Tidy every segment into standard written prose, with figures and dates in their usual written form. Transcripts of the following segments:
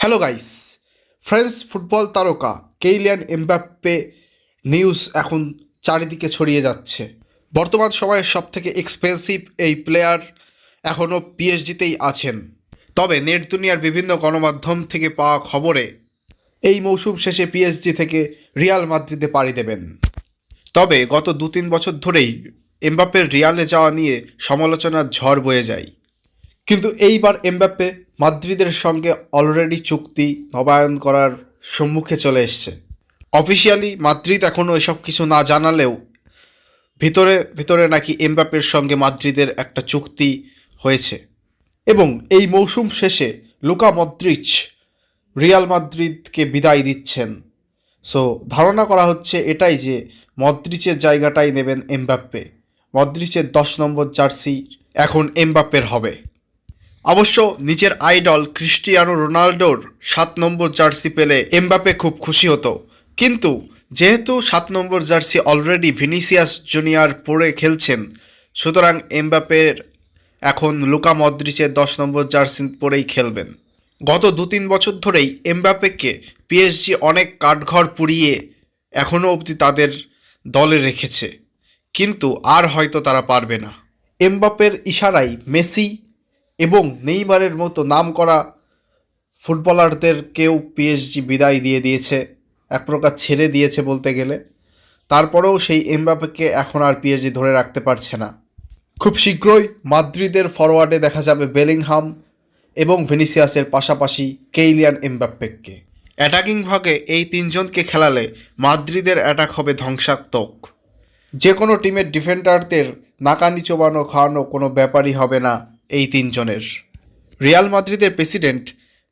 Hello guys, French football তারকা কেইলিয়ান Mbappe news এখন চারিদিকে ছড়িয়ে যাচ্ছে। বর্তমান সময়ের সবথেকে এক্সপেন্সিভ এই প্লেয়ার এখনও পিএসজিতেই আছেন। তবে নেট দুনিয়ার বিভিন্ন গণমাধ্যম থেকে পাওয়া খবরে এই মৌসুম শেষে পিএসজি থেকে রিয়াল মাদ্রিদে পাড়ি দেবেন। তবে গত 2-3 বছর ধরেই এমবাপ্পের রিয়ালে যাওয়া নিয়ে সমালোচনার ঝড় বয়ে যায়। কিন্তু এইবার এমবাপ্পে মাদ্রিদের সঙ্গে অলরেডি চুক্তি নবায়ন করার সম্মুখে চলে এসছে। অফিসিয়ালি মাদ্রিদ এখনও এসব কিছু না জানালেও ভিতরে ভিতরে নাকি এমবাপ্পের সঙ্গে মাদ্রিদের একটা চুক্তি হয়েছে এবং এই মৌসুম শেষে লুকা মদ্রিচ রিয়াল মাদ্রিদকে বিদায় দিচ্ছেন। সো ধারণা করা হচ্ছে এটাই যে মদ্রিচের জায়গাটাই নেবেন এমবাপ্পে। মদ্রিচের 10 নম্বর জার্সি এখন এমবাপ্পের হবে। অবশ্য নিজের আইডল ক্রিস্টিয়ানো রোনাল্ডোর 7 নম্বর জার্সি পেলে এমবাপ্পে খুব খুশি হতো, কিন্তু যেহেতু 7 নম্বর জার্সি অলরেডি ভিনিসিয়াস জুনিয়র পরে খেলছেন, সুতরাং এমবাপ্পের এখন লুকা মদ্রিচের 10 নম্বর জার্সি পরেই খেলবেন। গত 2-3 বছর ধরেই এমবাপ্পেকে পিএসজি অনেক কাঠঘর পুড়িয়ে এখনও অবধি তাদের দলে রেখেছে, কিন্তু আর হয়তো তারা পারবে না। এমবাপ্পের ইশারায় মেসি এবং নেইমারের মতো নামকরা ফুটবলারদেরকেও পিএসজি বিদায় দিয়ে দিয়েছে, এক প্রকার ছেড়ে দিয়েছে বলতে গেলে। তারপরেও সেই এমবাপ্পেকে এখন আর পিএসজি ধরে রাখতে পারছে না। খুব শীঘ্রই মাদ্রিদের ফরওয়ার্ডে দেখা যাবে বেলিংহাম এবং ভিনিসিয়াসের পাশাপাশি কেইলিয়ান এমবাপ্পেকে। অ্যাটাকিং ভাগে এই তিনজনকে খেলালে মাদ্রিদের অ্যাটাক হবে ধ্বংসাত্মক। যে কোনো টিমের ডিফেন্ডারদের নাকানি চোবানো খাওয়ানো কোনো ব্যাপারই হবে না এই তিনজনের। রিয়াল মাদ্রিদের প্রেসিডেন্ট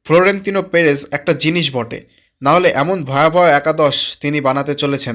ফ্লোরেন্তিনো পেরেজ একটা জিনিস বটে, নাহলে এমন ভয়াবহ একাদশ তিনি বানাতে চলেছেন